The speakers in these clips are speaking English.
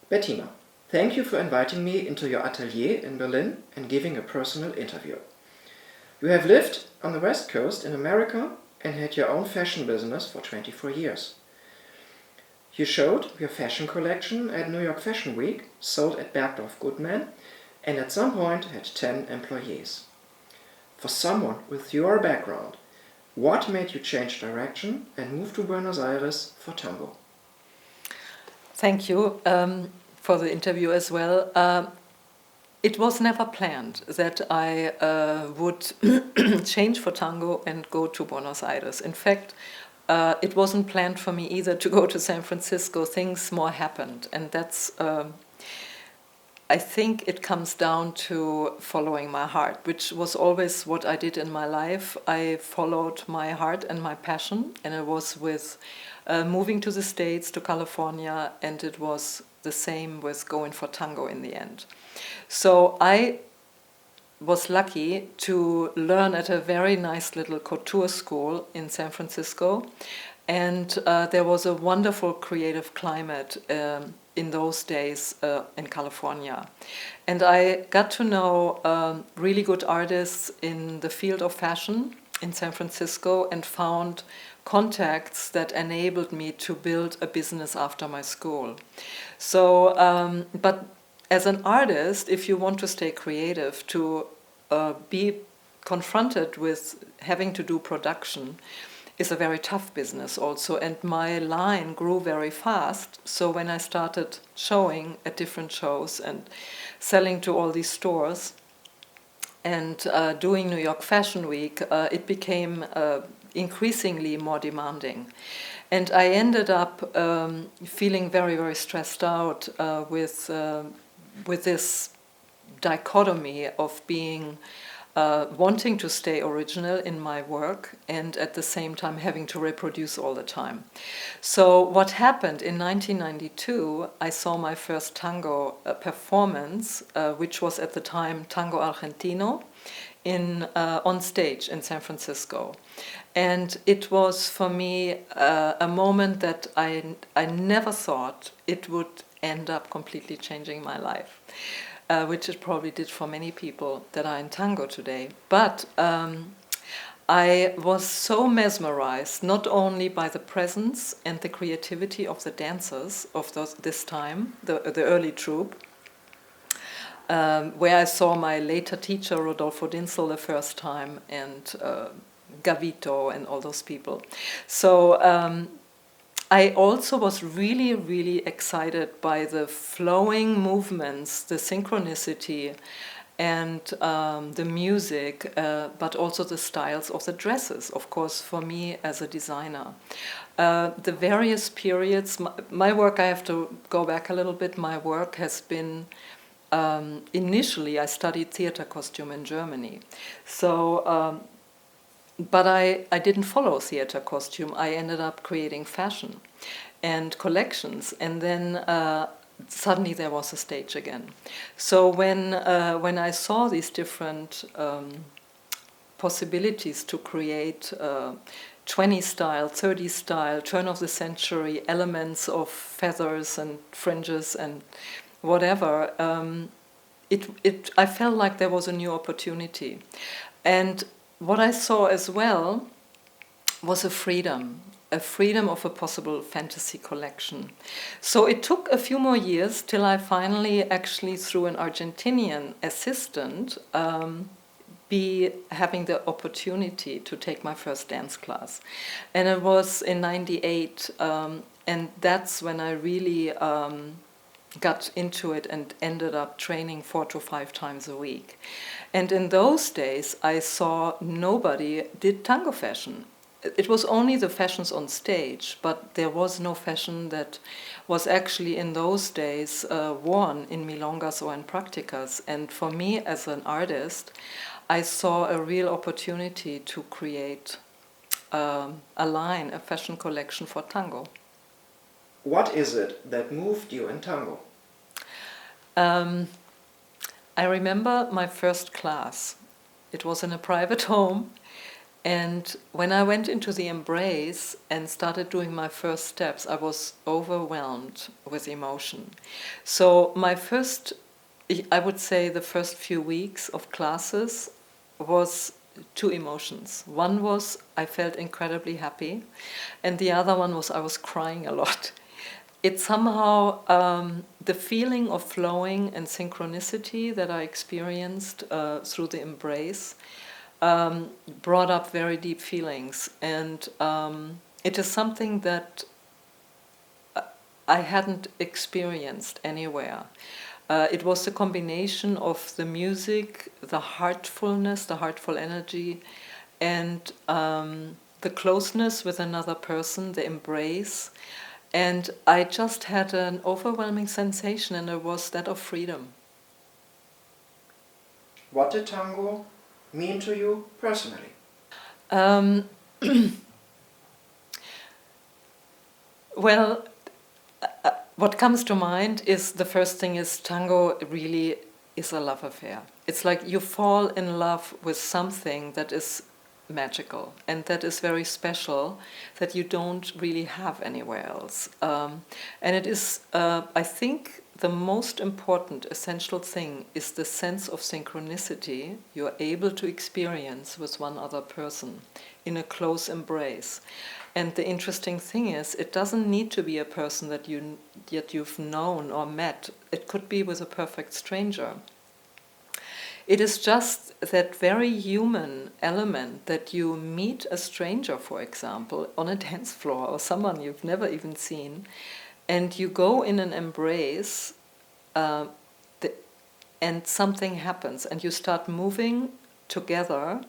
Bettina, thank you for inviting me into your atelier in Berlin and giving a personal interview. You have lived on the West Coast in America and had your own fashion business for 24 years. You showed your fashion collection at New York Fashion Week, sold at Bergdorf Goodman, and at some point had 10 employees. For someone with your background, what made you change direction and move to Buenos Aires for Tango? Thank you for the interview as well. It was never planned that I would change for Tango and go to Buenos Aires. In fact, it wasn't planned for me either to go to San Francisco. Things more happened, and that's I think it comes down to following my heart, which was always what I did in my life. I followed my heart and my passion, and it was with moving to the States, to California, and it was the same with going for Tango in the end. So I was lucky to learn at a very nice little couture school in San Francisco, and there was a wonderful creative climate in those days in California. And I got to know really good artists in the field of fashion in San Francisco and found contacts that enabled me to build a business after my school. So, but as an artist, if you want to stay creative, to be confronted with having to do production is a very tough business also, and my line grew very fast. So when I started showing at different shows and selling to all these stores and doing New York Fashion Week, it became increasingly more demanding. And I ended up feeling very, very stressed out with this dichotomy of being wanting to stay original in my work and at the same time having to reproduce all the time. So what happened in 1992, I saw my first tango performance, which was at the time Tango Argentino, on stage in San Francisco. And it was for me a moment that I never thought it would end up completely changing my life. Which it probably did for many people that are in tango today. But I was so mesmerized, not only by the presence and the creativity of the dancers of this time, the early troupe, where I saw my later teacher, Rodolfo Dinzel, the first time, and Gavito and all those people. So I also was really, really excited by the flowing movements, the synchronicity, and the music, but also the styles of the dresses, of course, for me as a designer. The various periods, my work, I have to go back a little bit, my work has been, initially I studied theater costume in Germany. So, but I didn't follow theater costume. I ended up creating fashion and collections, and then suddenly there was a stage again. So when I saw these different possibilities to create 20 style, 30 style, turn of the century elements of feathers and fringes and whatever, I felt like there was a new opportunity. And what I saw as well was a freedom of a possible fantasy collection. So it took a few more years till I finally, actually through an Argentinian assistant, be having the opportunity to take my first dance class. And it was in 98, and that's when I really got into it and ended up training 4 to 5 times a week. And in those days, I saw nobody did tango fashion. It was only the fashions on stage, but there was no fashion that was actually in those days worn in milongas or in practicas. And for me as an artist, I saw a real opportunity to create a line, a fashion collection for tango. What is it that moved you in tango? I remember my first class. It was in a private home, And when I went into the embrace and started doing my first steps, I was overwhelmed with emotion. So I would say the first few weeks of classes was two emotions. One was I felt incredibly happy, and the other one was I was crying a lot. It's somehow the feeling of flowing and synchronicity that I experienced through the embrace brought up very deep feelings, and it is something that I hadn't experienced anywhere. It was the combination of the music, the heartfulness, the heartful energy, and the closeness with another person, the embrace. And I just had an overwhelming sensation, and it was that of freedom. What did tango mean to you personally? Um, well, what comes to mind is the first thing is tango really is a love affair. It's like you fall in love with something that is magical and that is very special that you don't really have anywhere else. And it is, I think, the most important essential thing is the sense of synchronicity you're able to experience with one other person in a close embrace. And the interesting thing is, it doesn't need to be a person that you've known or met. It could be with a perfect stranger. It is just that very human element that you meet a stranger, for example, on a dance floor or someone you've never even seen, and you go in an embrace, and something happens, and you start moving together,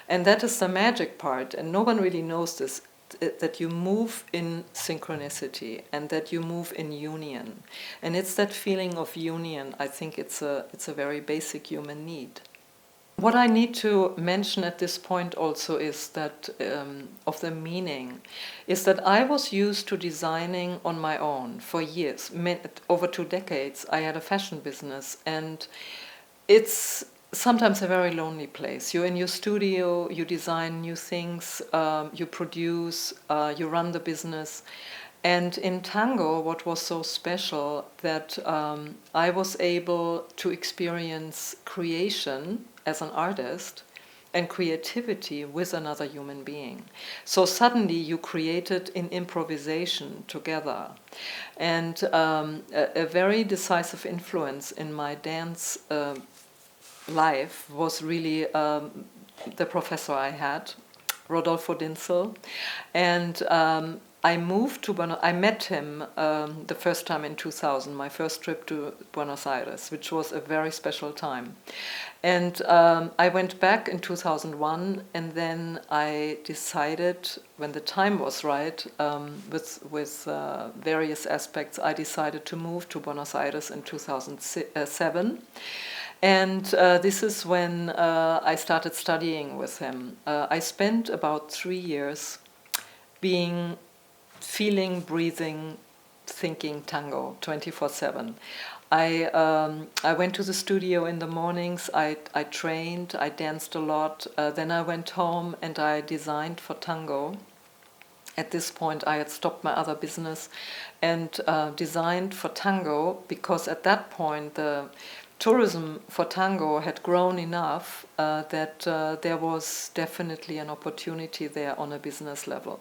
and that is the magic part, and no one really knows this, that you move in synchronicity and that you move in union. And it's that feeling of union, I think it's a very basic human need. What I need to mention at this point also is that, of the meaning, is that I was used to designing on my own for years. Over 2 decades, I had a fashion business, and it's sometimes a very lonely place. You're in your studio, you design new things, you produce, you run the business. And in tango, what was so special that I was able to experience creation as an artist and creativity with another human being. So suddenly you created in improvisation together. And a very decisive influence in my dance life was really the professor I had, Rodolfo Dinsel, and I moved to Buenos. I met him the first time in 2000, my first trip to Buenos Aires, which was a very special time. And I went back in 2001, and then I decided, when the time was right, with various aspects, I decided to move to Buenos Aires in 2007. And this is when I started studying with him. I spent about 3 years feeling, breathing, thinking tango 24/7. I went to the studio in the mornings, I trained, I danced a lot. Then I went home and I designed for tango. At this point, I had stopped my other business and designed for tango, because at that point, the tourism for tango had grown enough that there was definitely an opportunity there on a business level.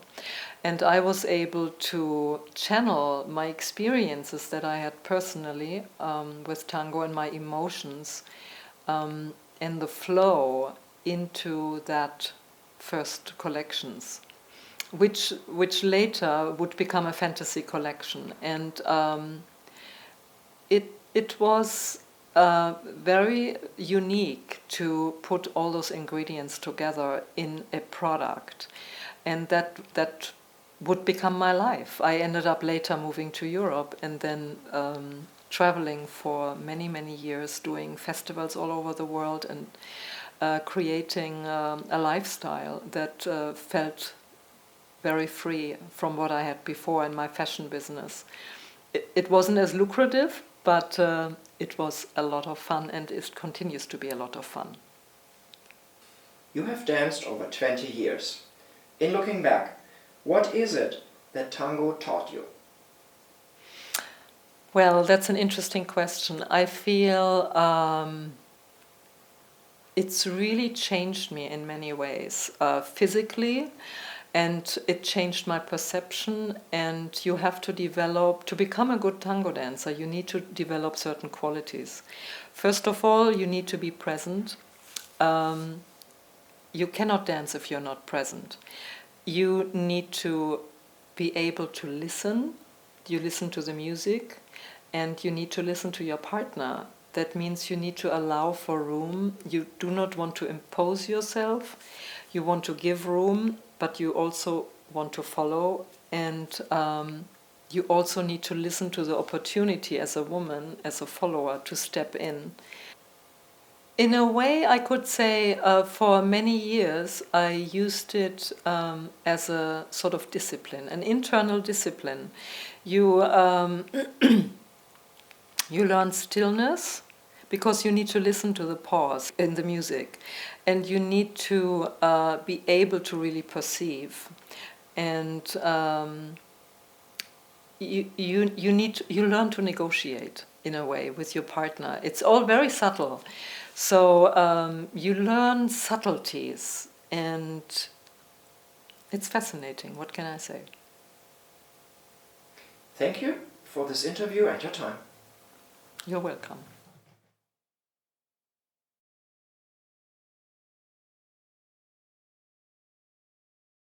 And I was able to channel my experiences that I had personally with tango and my emotions and the flow into that first collections, which later would become a fantasy collection. And it was very unique to put all those ingredients together in a product, and that would become my life. I ended up later moving to Europe and then traveling for many years, doing festivals all over the world, and creating a lifestyle that felt very free from what I had before in my fashion business. It wasn't as lucrative, but it was a lot of fun, and it continues to be a lot of fun. You have danced over 20 years. In looking back, what is it that tango taught you? Well, that's an interesting question. I feel it's really changed me in many ways, physically, and it changed my perception. And you have to develop, to become a good tango dancer, you need to develop certain qualities. First of all, you need to be present. You cannot dance if you're not present. You need to be able to listen. You listen to the music, and you need to listen to your partner. That means you need to allow for room. You do not want to impose yourself. You want to give room, but you also want to follow. And you also need to listen to the opportunity as a woman, as a follower, to step in. In a way, I could say for many years I used it as a sort of discipline, an internal discipline. You you learn stillness because you need to listen to the pause in the music, and you need to be able to really perceive, and you learn to negotiate in a way with your partner. It's all very subtle. So you learn subtleties, and it's fascinating. What can I say? Thank you for this interview and your time. You're welcome.